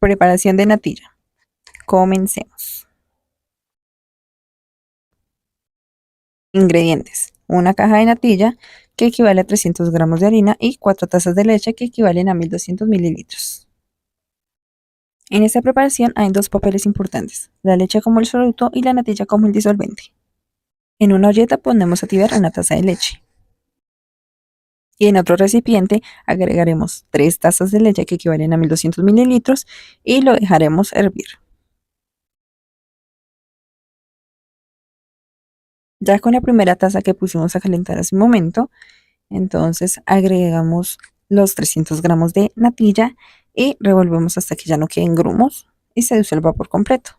Preparación de natilla. Comencemos. Ingredientes. Una caja de natilla que equivale a 300 gramos de harina y 4 tazas de leche que equivalen a 1200 mililitros. En esta preparación hay dos papeles importantes, la leche como el soluto y la natilla como el disolvente. En una olleta ponemos a tibiar una taza de leche. Y en otro recipiente agregaremos 3 tazas de leche que equivalen a 1200 mililitros y lo dejaremos hervir. Ya con la primera taza que pusimos a calentar hace un momento, entonces agregamos los 300 gramos de natilla y revolvemos hasta que ya no queden grumos y se disuelva por completo.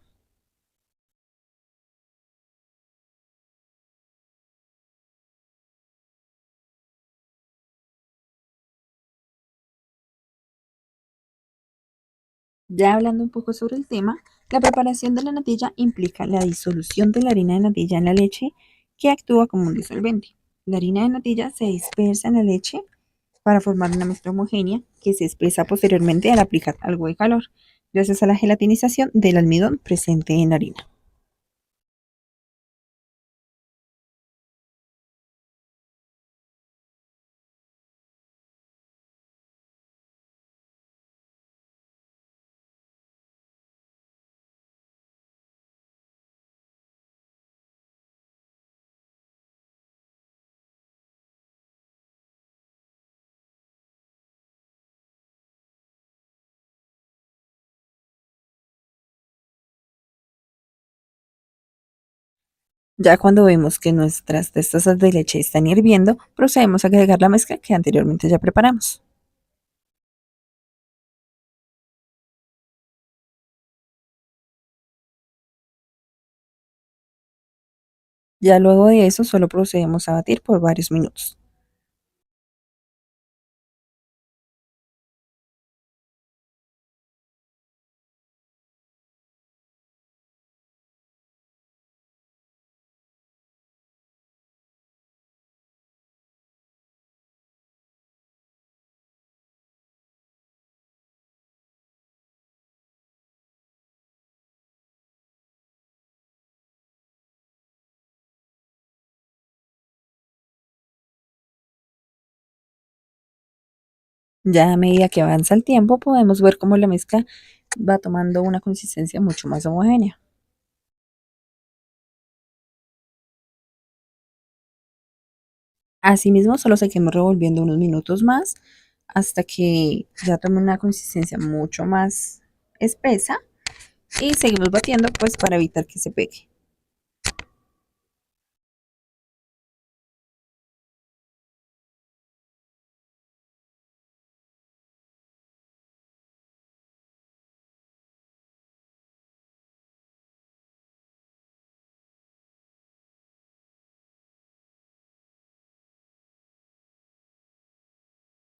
Ya hablando un poco sobre el tema, la preparación de la natilla implica la disolución de la harina de natilla en la leche que actúa como un disolvente. La harina de natilla se dispersa en la leche para formar una mezcla homogénea que se espesa posteriormente al aplicar algo de calor, gracias a la gelatinización del almidón presente en la harina. Ya cuando vemos que nuestras 3 tazas de leche están hirviendo, procedemos a agregar la mezcla que anteriormente ya preparamos. Ya luego de eso solo procedemos a batir por varios minutos. Ya a medida que avanza el tiempo podemos ver cómo la mezcla va tomando una consistencia mucho más homogénea. Asimismo, solo seguimos revolviendo unos minutos más hasta que ya tome una consistencia mucho más espesa y seguimos batiendo pues para evitar que se pegue.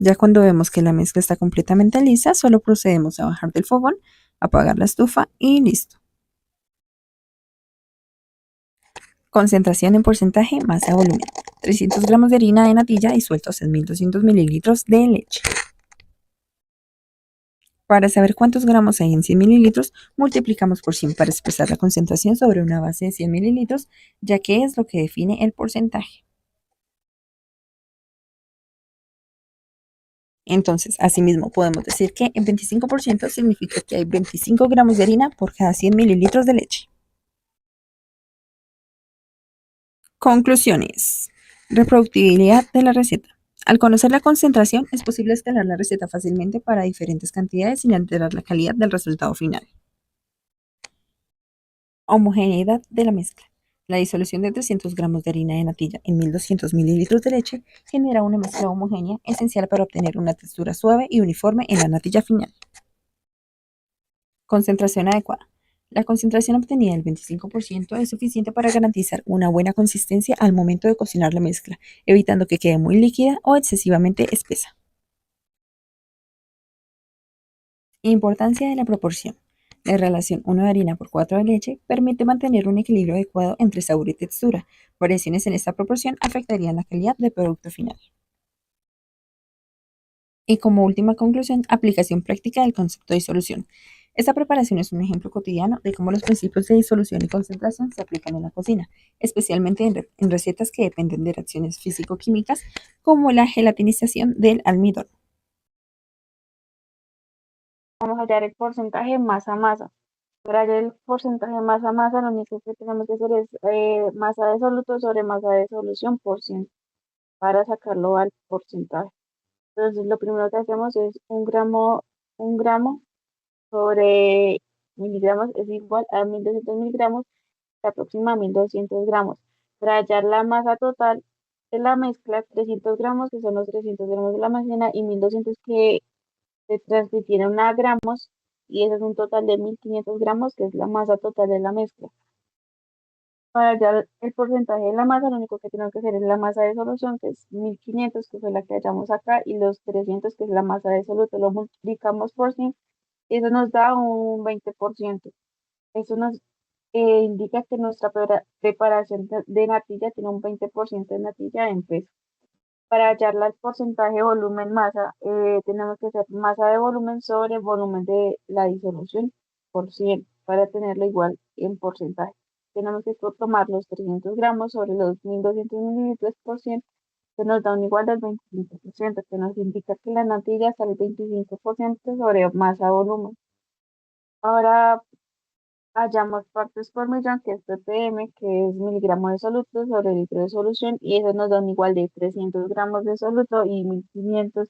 Ya cuando vemos que la mezcla está completamente lisa, solo procedemos a bajar del fogón, apagar la estufa y listo. Concentración en porcentaje, masa, volumen. 300 gramos de harina de natilla disueltos en 1200 mililitros de leche. Para saber cuántos gramos hay en 100 mililitros, multiplicamos por 100 para expresar la concentración sobre una base de 100 mililitros, ya que es lo que define el porcentaje. Entonces, asimismo, podemos decir que en 25% significa que hay 25 gramos de harina por cada 100 mililitros de leche. Conclusiones. Reproductibilidad de la receta. Al conocer la concentración, es posible escalar la receta fácilmente para diferentes cantidades sin alterar la calidad del resultado final. Homogeneidad de la mezcla. La disolución de 300 gramos de harina de natilla en 1200 mililitros de leche genera una mezcla homogénea esencial para obtener una textura suave y uniforme en la natilla final. Concentración adecuada. La concentración obtenida del 25% es suficiente para garantizar una buena consistencia al momento de cocinar la mezcla, evitando que quede muy líquida o excesivamente espesa. Importancia de la proporción. La relación 1 de harina por 4 de leche permite mantener un equilibrio adecuado entre sabor y textura. Variaciones en esta proporción afectarían la calidad del producto final. Y como última conclusión, aplicación práctica del concepto de disolución. Esta preparación es un ejemplo cotidiano de cómo los principios de disolución y concentración se aplican en la cocina, especialmente en recetas que dependen de reacciones físico-químicas como la gelatinización del almidón. Vamos a hallar el porcentaje masa-masa. Para hallar el porcentaje masa-masa, lo único que tenemos que hacer es masa de soluto sobre masa de solución por 100 para sacarlo al porcentaje. Entonces, lo primero que hacemos es un gramo sobre miligramos es igual a 1200 miligramos, se aproxima a 1200 gramos. Para hallar la masa total de la mezcla, 300 gramos, que son los 300 gramos de la maicena, y 1200 que se transfirieron a gramos, y eso es un total de 1500 gramos, que es la masa total de la mezcla. Para hallar el porcentaje de la masa, lo único que tenemos que hacer es la masa de solución, que es 1500, que fue la que hallamos acá, y los 300, que es la masa de soluto, lo multiplicamos por 100, y eso nos da un 20%. Eso nos indica que nuestra preparación de natilla tiene un 20% de natilla en peso. Para hallar el porcentaje volumen-masa, tenemos que hacer masa de volumen sobre volumen de la disolución por 100 para tenerlo igual en porcentaje. Tenemos que tomar los 300 gramos sobre los 1200 mililitros por 100, que nos da un igual del 25%, que nos indica que la natilla está al 25% sobre masa-volumen. Ahora hallamos partes por millón, que es ppm, que es miligramo de soluto sobre litro de solución, y eso nos da un igual de 300 gramos de soluto y 1500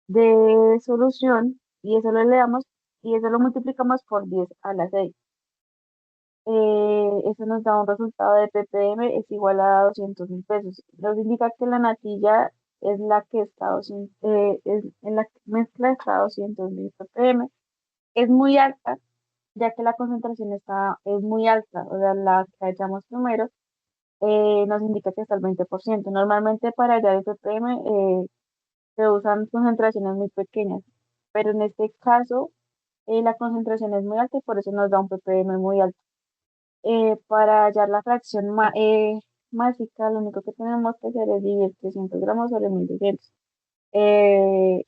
de solución, y eso lo elevamos y eso lo multiplicamos por 10 a la 6. Eso nos da un resultado de ppm es igual a 200.000 pesos. Nos indica que la natilla es la que está es en la mezcla está a 200.000 ppm. Es muy alta, ya que la concentración es muy alta, o sea, la que hallamos primero nos indica que está al 20%. Normalmente para hallar el ppm se usan concentraciones muy pequeñas, pero en este caso la concentración es muy alta y por eso nos da un ppm muy alto. Para hallar la fracción másica, lo único que tenemos que hacer es dividir 300 gramos sobre 1200,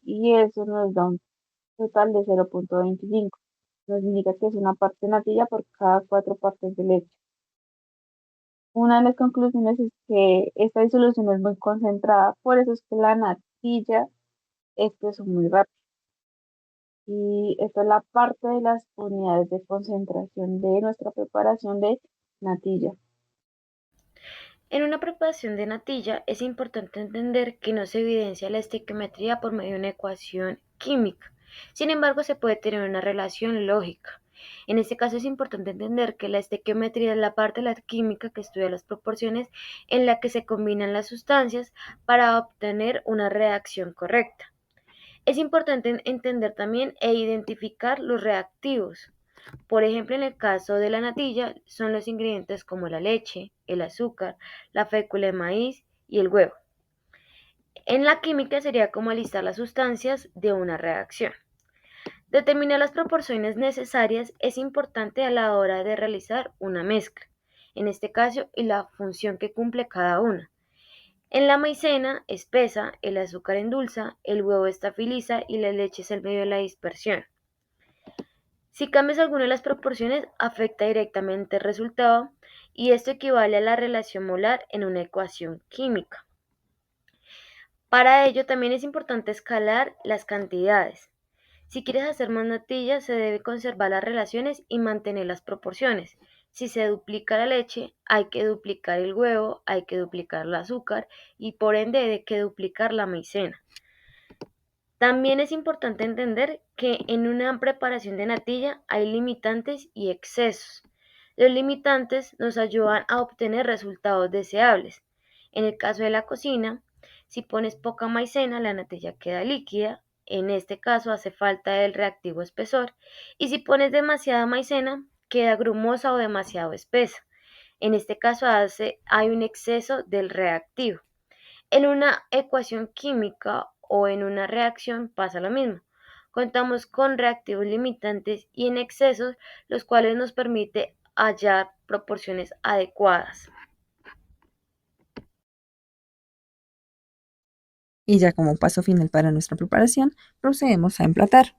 y eso nos da un total de 0,25. Nos indica que es una parte natilla por cada 4 partes de leche. Una de las conclusiones es que esta disolución es muy concentrada, por eso es que la natilla espesó muy rápido. Y esta es la parte de las unidades de concentración de nuestra preparación de natilla. En una preparación de natilla es importante entender que no se evidencia la estequiometría por medio de una ecuación química. Sin embargo, se puede tener una relación lógica. En este caso es importante entender que la estequiometría es la parte de la química que estudia las proporciones en la que se combinan las sustancias para obtener una reacción correcta. Es importante entender también e identificar los reactivos. Por ejemplo, en el caso de la natilla, son los ingredientes como la leche, el azúcar, la fécula de maíz y el huevo. En la química sería como alistar las sustancias de una reacción. Determinar las proporciones necesarias es importante a la hora de realizar una mezcla, en este caso, y la función que cumple cada una. En la maicena espesa, el azúcar endulza, el huevo estabiliza y la leche es el medio de la dispersión. Si cambias alguna de las proporciones, afecta directamente el resultado y esto equivale a la relación molar en una ecuación química. Para ello también es importante escalar las cantidades. Si quieres hacer más natilla, se debe conservar las relaciones y mantener las proporciones. Si se duplica la leche, hay que duplicar el huevo, hay que duplicar el azúcar y por ende hay que duplicar la maicena. También es importante entender que en una preparación de natilla hay limitantes y excesos. Los limitantes nos ayudan a obtener resultados deseables. En el caso de la cocina, si pones poca maicena, la natilla queda líquida. En este caso hace falta el reactivo espesor. Y si pones demasiada maicena, queda grumosa o demasiado espesa. En este caso hay un exceso del reactivo. En una ecuación química o en una reacción pasa lo mismo. Contamos con reactivos limitantes y en excesos, los cuales nos permite hallar proporciones adecuadas. Y ya como paso final para nuestra preparación, procedemos a emplatar.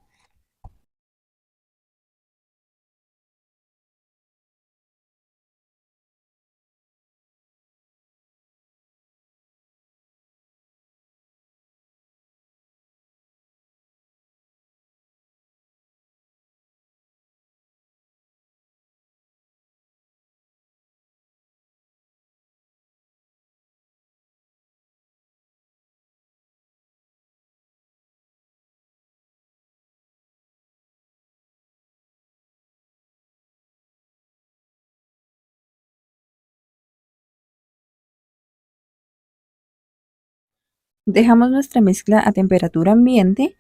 Dejamos nuestra mezcla a temperatura ambiente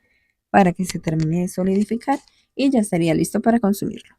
para que se termine de solidificar y ya estaría listo para consumirlo.